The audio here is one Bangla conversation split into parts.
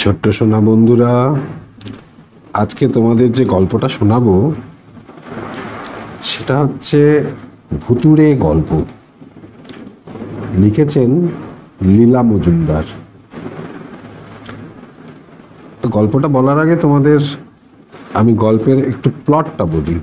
ছোট্ট সোনা বন্ধুরা, আজকে তোমাদের যে গল্পটা শোনাবো সেটা হচ্ছে ভুতুড়ে গল্প। লিখেছেন লীলা মজুমদার। তো গল্পটা বলার আগে তোমাদের আমি গল্পের একটু প্লটটা বলি।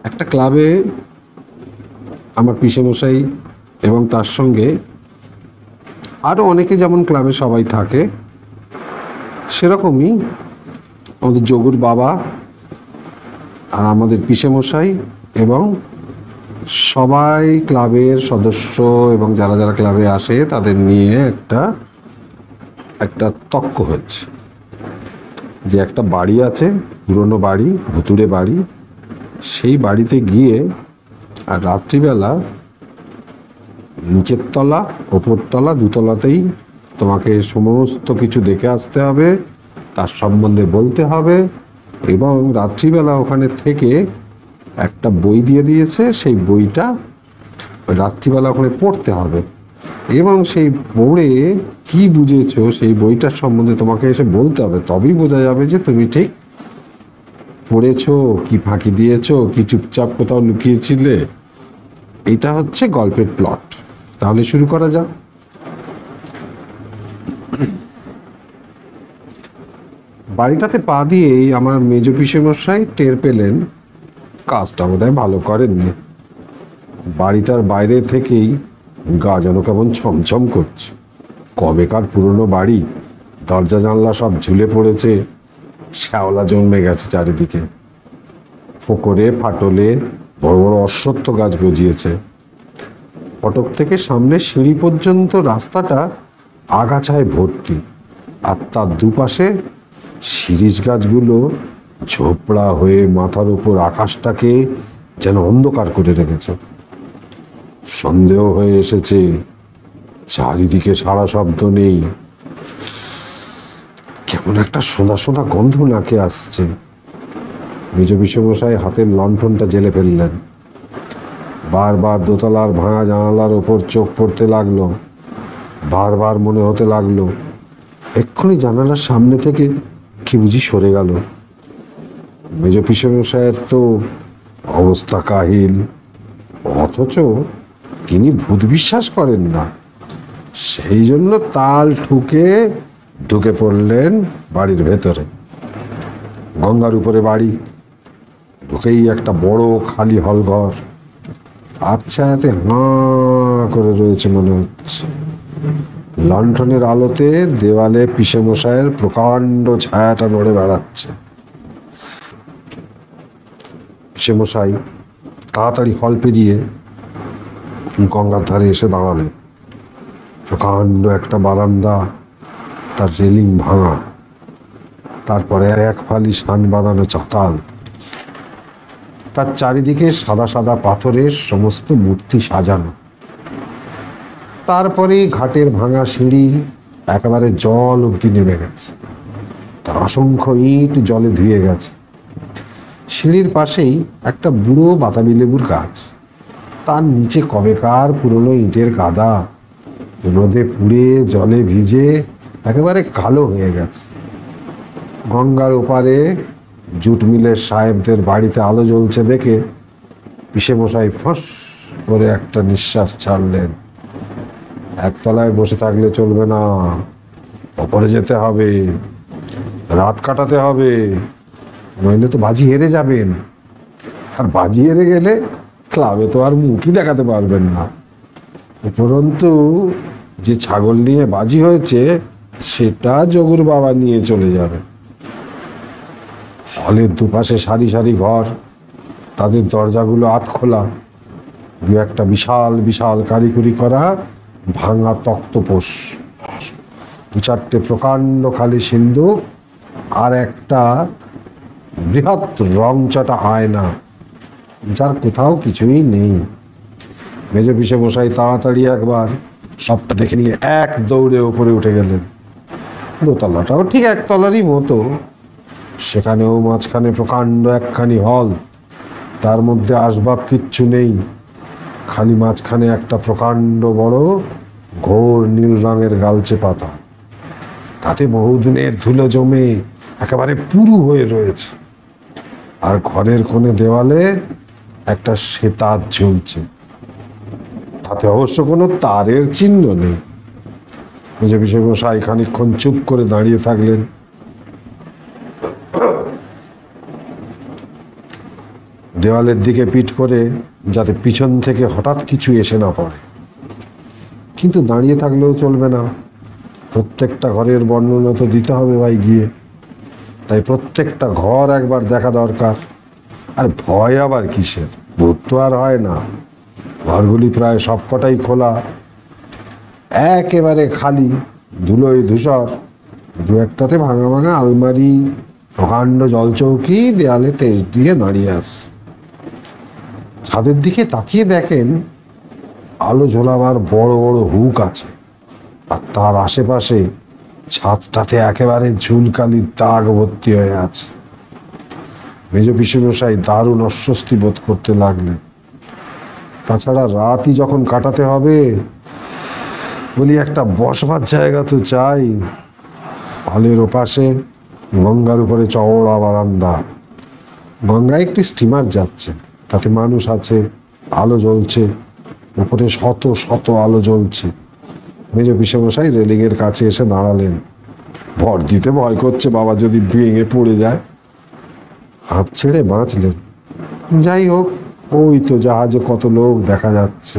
একটা ক্লাবে আমার পিসেমশাই এবং তার সঙ্গে আরও অনেকে যেমন ক্লাবে সবাই থাকে, সেরকমই আমাদের যোগুর বাবা আর আমাদের পিসেমশাই এবং সবাই ক্লাবের সদস্য এবং যারা যারা ক্লাবে আসে তাদের নিয়ে একটা তক্ক হয়েছে যে একটা বাড়ি আছে, পুরনো বাড়ি, ভুতুড়ে বাড়ি। সেই বাড়িতে গিয়ে আর রাত্রিবেলা নিচের তলা, ওপর তলা, দুতলাতেই তোমাকে সমস্ত কিছু দেখে আসতে হবে, তার সম্বন্ধে বলতে হবে এবং রাত্রিবেলা ওখানে থেকে একটা বই দিয়ে দিয়েছে, সেই বইটা রাত্রিবেলা ওখানে পড়তে হবে এবং সেই পড়ে কি বুঝেছো সেই বইটার সম্বন্ধে তোমাকে এসে বলতে হবে। তবেই বোঝা যাবে যে তুমি ঠিক পড়েছো কি ফাঁকি দিয়েছো, কি চুপচাপ কোথাও লুকিয়েছিলে। এটা হচ্ছে গল্পের প্লট। তাহলে শুরু করা যাক। বাড়িটাতে পা দিয়েই আমার মেজ পিসেমশাই টের পেলেন কাজটা বোধহয় ভালো করেননি। বাড়িটার বাইরে থেকেই গা যেন কেমন ছমছম করছে। কবেকার পুরনো বাড়ি, দরজা জানলা সব ঝুলে পড়েছে, শ্যাওলা জন্মে গেছে চারিদিকে। ফোকরে ফাটলে বড় বড় অশ্বত্থ গাছ গজিয়েছে। ফটক থেকে সামনে সিঁড়ি পর্যন্ত রাস্তাটা আগাছায় ভর্তি, আর তার দুপাশে শিরীষ গাছগুলো ঝোপড়া হয়ে মাথার উপর আকাশটাকে যেন অন্ধকার করে রেখেছে। সন্দেহ হয়ে এসেছে, চারিদিকে সারা শব্দ নেই। কেমন একটা সোঁদা সোঁদা গন্ধ নাকে আসছে। মেজ পিসেমশাই হাতের লণ্ঠনটা জ্বেলে ফেললেন। বারবার দোতলার ভাঙা জানালার ওপর চোখ পড়তে লাগলো। বারবার মনে হতে লাগলো এক্ষুনি জানালার সামনে থেকে কি বুঝি সরে গেল। মেজ পিসেমশাইয়ের তো অবস্থা কাহিল, অথচ তিনি ভূত বিশ্বাস করেন না। সেই জন্য তাল ঠুকে ঢুকে পড়লেন বাড়ির ভেতরে। গঙ্গার উপরে বাড়ি, ঢুকেই একটা বড় খালি হলঘর। আবছায়াতে হাঁ করে রয়েছে মনে হচ্ছে। লণ্ঠনের আলোতে দেওয়ালে পিসেমশাইয়ের প্রকাণ্ড ছায়াটা নড়ে বেড়াচ্ছে। পিসেমশাই তাড়াতাড়ি হল পেরিয়ে গঙ্গার ধারে এসে দাঁড়ালেন। প্রকাণ্ড একটা বারান্দা, তার রেলিং ভাঙা, তারপরে এক ফালি শান বাঁধানো চাতাল, তার চারিদিকে সাদা সাদা পাথরের সমস্ত মূর্তি সাজানো। তারপরে ঘাটের ভাঙা সিঁড়ি একেবারে জল অবধি নেমে গেছে, তার অসংখ্য ইট জলে ধুয়ে গেছে। সিঁড়ির পাশেই একটা বুড়ো বাতাবি লেবুর গাছ, তার নিচে কবেকার পুরনো ইটের কাদা, রোদে পুড়ে জলে ভিজে একেবারে কালো হয়ে গেছে। গঙ্গার ওপারে জুট মিলের সাহেবদের বাড়িতে আলো জ্বলছে দেখে পিসেমশাই ফস করে একটা নিঃশ্বাস ছাড়লেন। একতলায় বসে থাকলে চলবে না, ওপরে যেতে হবে, রাত কাটাতে হবে, নইলে তো বাজি হেরে যাবেন। আর বাজি হেরে গেলে ক্লাবে তো আর মুখই দেখাতে পারবেন না। উপরন্তু যে ছাগল নিয়ে বাজি হয়েছে সেটা যোগুর বাবা নিয়ে চলে যাবে। হলের দুপাশে সারি সারি ঘর, তাদের দরজাগুলো আধখোলা। দু একটা বিশাল বিশাল কারিকুরি করা ভাঙা তক্তপোষ, দু চারটে প্রকাণ্ড খালি সিন্ধুক আর একটা বৃহৎ রংচটা আয়না, যার কোথাও কিছুই নেই। মেজ পিসেমশাই তাড়াতাড়ি একবার সবটা দেখে নিয়ে এক দৌড়ে ওপরে উঠে গেলেন। দোতলাটাও ঠিক একতলারই মতো, সেখানেও মাঝখানে প্রকাণ্ড একখানি হল, তার মধ্যে আসবাব কিচ্ছু নেই, খালি মাঝখানে একটা প্রকাণ্ড বড় ঘোর নীল রঙের গালচে পাতা, তাতে বহুদিনের ধুলো জমে একেবারে পুরু হয়ে রয়েছে। আর ঘরের কোণে দেওয়ালে একটা সেতার ঝুলছে, তাতে অবশ্য কোনো তারের চিহ্ন নেই। মেজোপিসমশাই খানিকক্ষণ চুপ করে দাঁড়িয়ে থাকলেন। দেওয়ালের দিকে পিঠ করে, যাতে পিছন থেকে হঠাৎ কিছু এসে না পড়ে। কিন্তু দাঁড়িয়ে থাকলেও চলবে না, প্রত্যেকটা ঘরের বর্ণনা তো দিতে হবে ভাই গিয়ে। তাই প্রত্যেকটা ঘর একবার দেখা দরকার। আর ভয় আবার কিসের, ভূত তো আর হয় না। ঘরগুলি প্রায় সবকটাই খোলা, একেবারে খালি, ধুলোয় ধূসর। দু একটাতে ভাঙা ভাঙা আলমারি, প্রকাণ্ড জলচৌকি দেয়ালে তেজ দিয়ে দাঁড়িয়ে আছে। ছাদের দিকে তাকিয়ে দেখেন আলো ঝোলাবার বড় বড় হুক আছে, আর তার আশেপাশে ছাদটাতে একেবারে ঝুলকালির দাগ ভর্তি হয়ে আছে। মেজোপিসমশাই দারুণ অস্বস্তি বোধ করতে লাগলেন। তাছাড়া রাতই যখন কাটাতে হবে, বলি একটা বসবার জায়গা তো চাই। হলের ওপাশে গঙ্গার উপরে চওড়া বারান্দা, গঙ্গায় একটি স্টিমার যাচ্ছে, তাতে মানুষ আছে, আলো জ্বলছে, উপরে শত শত আলো জ্বলছে। মেজোপিসমশাই রেলিংয়ের কাছে এসে দাঁড়ালেন। ভর দিতে ভয় করছে, বাবা যদি ভেঙে পড়ে যায়। হাঁপ ছেড়ে বাঁচলেন। যাই হোক, ওই তো জাহাজে কত লোক দেখা যাচ্ছে।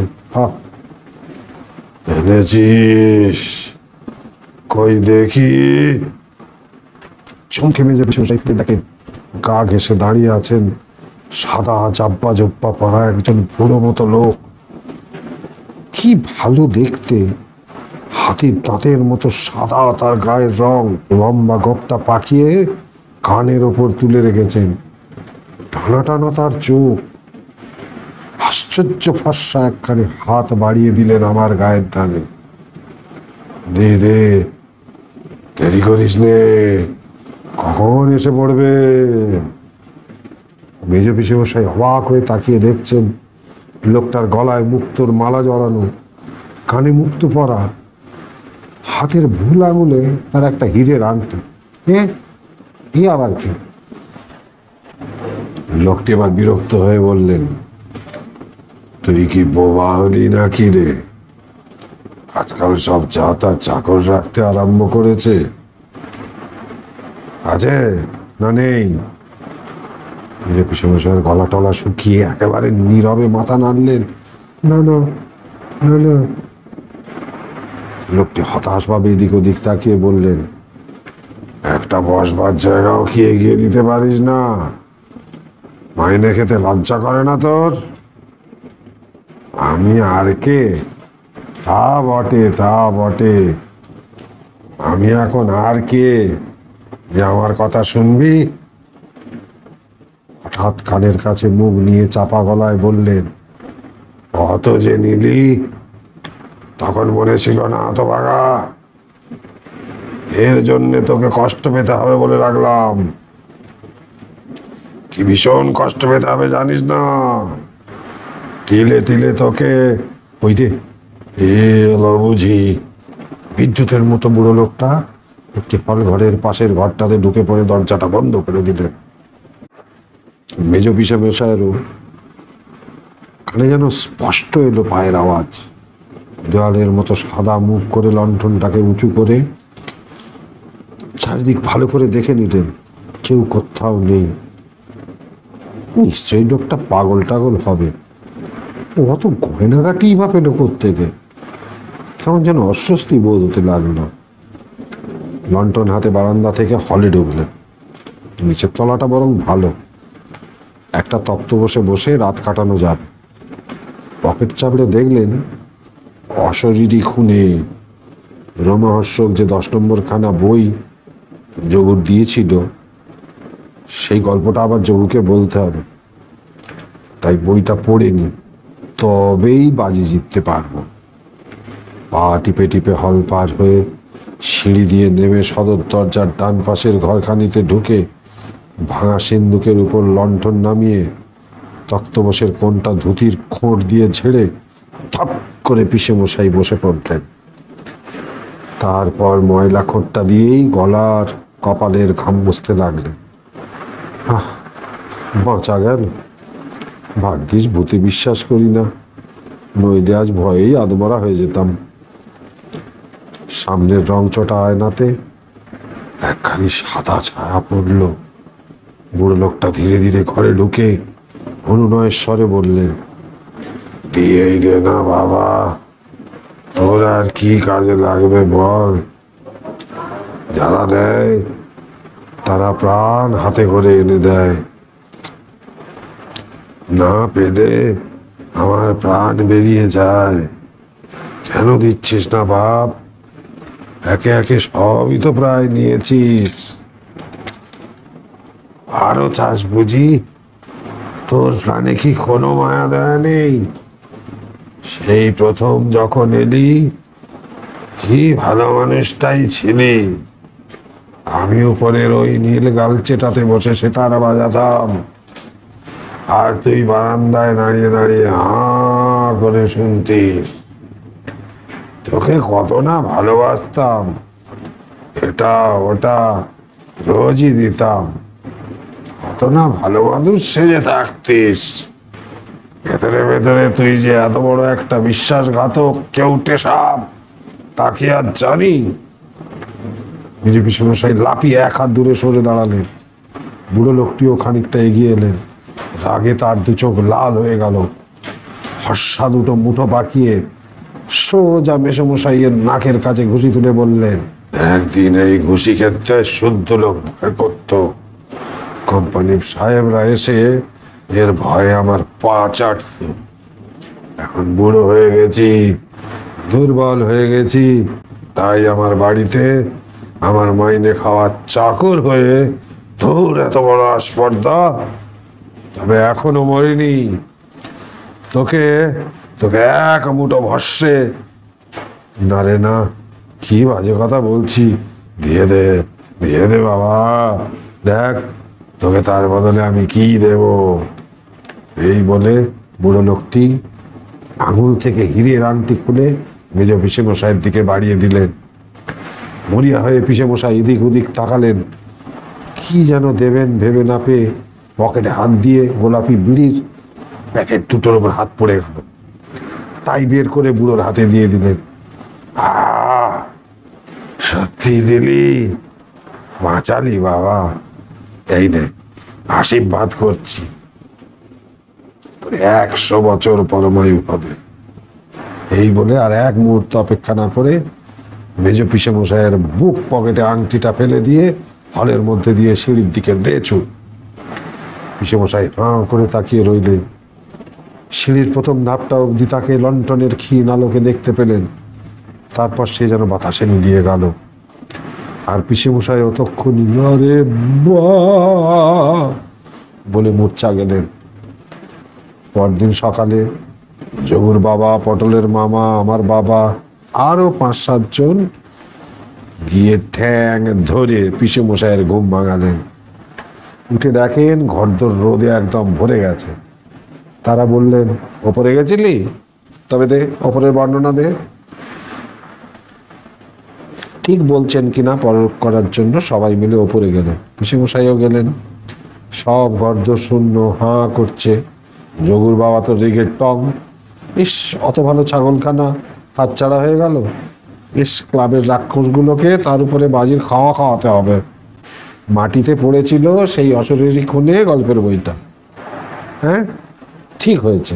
এনেছিস কই দেখি? চমকে মেজোপিসমশাই দেখেন গা ঘেঁষে দাঁড়িয়ে আছেন সাদা জাব্বা জব্বা পরা একজন বুড়ো মতো লোক। কি ভালো দেখতে, হাতির দাঁতের মতো সাদা তার গায়ের রং, লম্বা গোপটা পাকিয়ে কানের ওপর তুলে রেখেছেন, টানা টানা তার চোখ। আশ্চর্য ফর্সা একখানে হাত বাড়িয়ে দিলেন আমার গায়ের ধানে। দে দে, দেরি করিস নে, কখন এসে পড়বে? মেজোপিসমশাই অবাক হয়ে তাকিয়ে দেখছেন লোকটার গলায় মুক্তোর মালা জড়ানো, কানে মুক্তো পরা, হাতের ভুল আঙুলে তার একটা হীরের আংটি। এ আবার কি? লোকটি এবার বিরক্ত হয়ে বললেন, তুই কি বোবা হলি নাকি রে? আজকাল সব যা তা চাকর রাখতে আরম্ভ করেছে। আছে না নেই? মেজোপিসমশাইয়ের গলা টলা শুকিয়ে একেবারে নীরবে মাথা নাড়লেন। না না না না। লোকটি হতাশভাবে এদিক ওদিক তাকিয়ে বললেন, একটা বসবার জায়গাও কি এগিয়ে দিতে পারিস না? মাইনে খেতে লজ্জা করে না তোর? আমি আর কে? তা বটে, তা বটে। আমি এখন আর কে যে আমার কথা শুনবি? হঠাৎ কানের কাছে মুখ নিয়ে চাপা গলায় বললেন, অত যে নিলি তখন মনে ছিল না তো বাগা? এর জন্যে তোকে কষ্ট পেতে হবে বলে রাখলাম। কি ভীষণ কষ্ট পেতে হবে জানিস না? তিলে তিলে তোকে ওই রে এলো বুঝি। বিদ্যুতের মতো বুড়ো লোকটা একটি হল ঘরের পাশের ঘরটাতে ঢুকে পড়ে দরজাটা বন্ধ করে দিলেন। মেজোপিসমশাইয়েরও কানে যেন স্পষ্ট এলো পায়ের আওয়াজ। দেওয়ালের মতো সাদা মুখ করে লণ্ঠনটাকে উঁচু করে চারিদিক ভালো করে দেখে নিলেন, কেউ কোথাও নেই। নিশ্চয়ই লোকটা পাগল টাগল হবে, অত গয়নাগাটিই বা পেল কোত্থেকে? কেমন যেন অস্বস্তি বোধ হতে লাগলো। লণ্ঠন হাতে বারান্দা থেকে হলে ঢুকলেন। নিচের তলাটা বরং ভালো, একটা তক্ত বসে বসে রাত কাটানো যাবে। পকেট চাপড়ে দেখলেন অশরীরী খুনে রোমহর্ষক যে 10 নম্বর খানা বই যোগুর দিয়েছিল, সেই গল্পটা আবার যোগুকে বলতে হবে। তাই বইটা পড়ে নি, তবেই বাজি জিততে পারবো। পা টিপে টিপে হল পার হয়ে সিঁড়ি দিয়ে নেমে সদর দরজার ডান পাশের ঘরখানিতে ঢুকে ভাঙা সিন্দুকের উপর লণ্ঠন নামিয়ে তক্তপোষের কোণটা ধুতির খোঁট দিয়ে ঝেড়ে থাপ করে পিসেমশাই বসে পড়লেন। তারপর ময়লা খোট্টা দিয়েই গলার কপালের ঘাম মুছতে লাগলেন। বাঁচা গেল। ভাগ্যিস ভূতে বিশ্বাস করি না, নইলে আজ ভয়েই আদমরা হয়ে যেতাম। সামনের রংচটা আয়নাতে একখানি সাদা ছায়া পড়ল। বুড়ো লোকটা ধীরে ধীরে ঘরে ঢুকে অনুনয়ের স্বরে বললেন, দিয়েই দে না বাবা, তোর আর কি কাজে লাগবে বল। যারা দেয় তারা প্রাণ হাতে করে এনে দেয়, না পেলে আমার প্রাণ বেরিয়ে যায়। কেন দিচ্ছিস না বাপ? একে একে সবই তো প্রায় নিয়েছিস, আরো চাস বুঝি? তোর প্রাণে কি কোনো মায়া দয়া নেই? সেই প্রথম যখন এলি কি ভালো মানুষটাই ছিলি। আমি উপরের ওই নীল গালচেটাতে বসে সেতার বাজাতাম, আর তুই বারান্দায় দাঁড়িয়ে দাঁড়িয়ে হাঁ করে শুনতিস। তোকে কত না ভালোবাসতাম, এটা ওটা রোজই দিতাম। কত না ভালো মানুষ সেজে থাকতিস। ভেতরে ভেতরে তুই যে এত বড় একটা বিশ্বাসঘাতক কেউটে সাপ, তা কি আর জানি? মেজে পিসমশাই লাফিয়ে এক হাত দূরে সরে দাঁড়ালেন। বুড়ো লোকটিও খানিকটা এগিয়ে এলেন। রাগে তার দু চোখ লাল হয়ে গেল। ফর্সা দুটো মুঠো পাকিয়ে সোজা মেসমশাইয়ের নাকের কাছে ঘুষি তুলে বললেন, একদিন এই ঘুষি খেতে শুদ্ধ লোক ভয় করত। কোম্পানির সাহেবরা এসে এর ভয়ে আমার পা চাটত। এখন বুড়ো হয়ে গেছি, দুর্বল হয়ে গেছি, তাই আমার বাড়িতে আমার মাইনে খাওয়ার চাকর হয়ে তোর এত বড় আস্পর্ধা। তবে এখনো মরিনি। তোকে তোকে এক মুঠো ভস্যে, না রে না, কি বাজে কথা বলছি, দিয়ে দে, দিয়ে দে বাবা। দেখ তোকে তার বদলে আমি কি দেব। এই বলে বুড়ো লোকটি আঙুল থেকে হীরের আংটি খুলে মেজ পিসেমশাইয়ের দিকে বাড়িয়ে দিলেন। মরিয়া হয়ে পিসেমশাই এদিক ওদিক তাকালেন। কি যেন দেবেন ভেবে না পেয়ে পকেটে হাত দিয়ে গোলাপি বিড়ির প্যাকেট দুটোর ওপর হাত পড়ে গেল। তাই বের করে বুড়োর হাতে দিয়ে দিলেন। সত্যি দিলি, বাঁচালি বাবা। এই নে, আশীর্বাদ করছি, 100 বছর পরমায়ু হবে। এই বলে আর এক মুহূর্ত অপেক্ষা না করে মেজ পিসেমশাইয়ের বুক পকেটে আংটিটা ফেলে দিয়ে হলের মধ্যে দিয়ে সিঁড়ির দিকে দেছু। পিসেমশাই হাঁ করে তাকিয়ে রইলেন। সিঁড়ির প্রথম ধাপটা অবধি তাকে লণ্ঠনের ক্ষীণ আলোকে দেখতে পেলেন। তারপর সে যেন বাতাসে মিলিয়ে গেল। আর পিসেমশাই অতক্ষণই আরে বলে মূর্ছা গেলেন। পরদিন সকালে যোগুর বাবা, পটলের মামা, আমার বাবা আরো 5-7 জন গিয়ে ঠ্যাং ধরে পিসেমশাইয়ের ঘুম ভাঙালেন। উঠে দেখেন ঘরদোর রোদে একদম ভরে গেছে। তারা বললেন, ওপরে গেছিলি? তবে দে ওপরের বর্ণনা দে। ঠিক বলছেন কিনা পরখ করার জন্য সবাই মিলে ওপরে গেলেন। পিসেমশাইও গেলেন। সব ঘরদোর শূন্য, হাঁ করছে। যোগুর বাবা তো রেগে টং। ইস, অত ভালো ছাগলখানা হাতছাড়া হয়ে গেল। ইস, ক্লাবের রাক্ষসগুলোকে তার উপরে বাজির খাওয়া খাওয়াতে হবে। মাটিতে পড়েছিল সেই অশরীরী খুনে গল্পের বইটা। হ্যাঁ, ঠিক হয়েছে।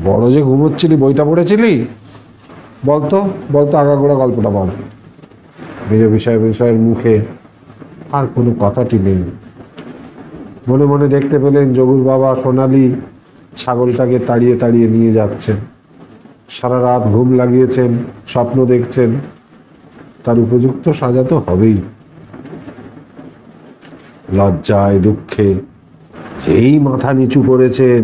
বড় যে ঘুমোচ্ছিলি, বইটা পড়েছিলি? বলতো বলতো আগাগোড়া গল্পটা বল। মেজ বিষয়ের মুখে আর কোনো কথাটি নেই। মনে মনে দেখতে পেলেন যোগুর বাবা সোনালি ছাগলটাকে তাড়িয়ে তাড়িয়ে নিয়ে যাচ্ছেন। সারা রাত ঘুম লাগিয়েছেন, স্বপ্ন দেখছেন। তার উপযুক্ত সাজা তো হবেই। লজ্জায় দুঃখে যেই মাথা নিচু করেছেন,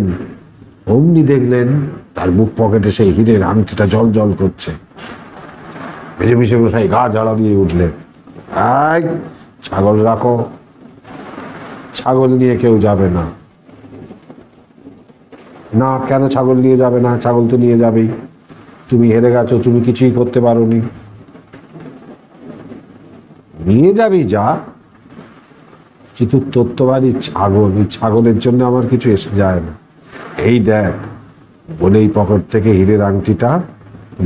অমনি দেখলেন তার বুক পকেটে সেই হীরের আংটিটা জল জল করছে। মেজে পিসেমশাই গা ঝাড়া দিয়ে উঠলেন। এই, ছাগল রাখো। ছাগল নিয়ে কেউ যাবে না। না, কেন ছাগল নিয়ে যাবে না? ছাগল তো নিয়ে যাবেই। তুমি হেরে গেছো, তুমি কিছুই করতে পারোনি। নিয়ে যাবি যা, কিন্তু তোর তো বাড়ি ছাগল, ওই ছাগলের জন্য আমার কিছু এসে যায় না। এই দেখ, বলেই পকেট থেকে হীরের আংটিটা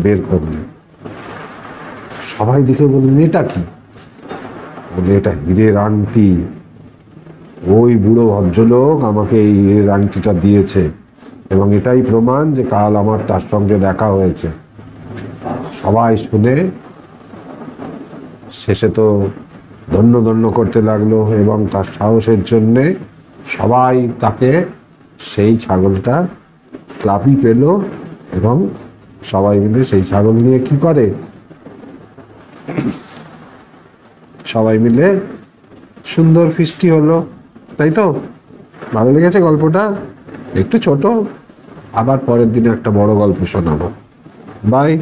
বের করলেন। সবাই দেখে বললেন, এটা কি? বলে, এটা হীরের আংটি। ওই বুড়ো ভদ্রলোক আমাকে এই হীরের আংটিটা দিয়েছে এবং এটাই প্রমাণ যে কাল আমার তার সঙ্গে দেখা হয়েছে। সবাই শুনে শেষে তো ধন্য ধন্য করতে লাগলো এবং তার সাহসের জন্যে সবাই তাকে সেই ছাগলটা ক্লাবই পেল এবং সবাই মিলে সেই ছাগল নিয়ে কি করে, সবাই মিলে সুন্দর ফিস্টি হলো। তাই তো? ভালো লেগেছে গল্পটা? একটু ছোট, আবার পরের দিনে একটা বড় গল্প শোনাবো। বাই।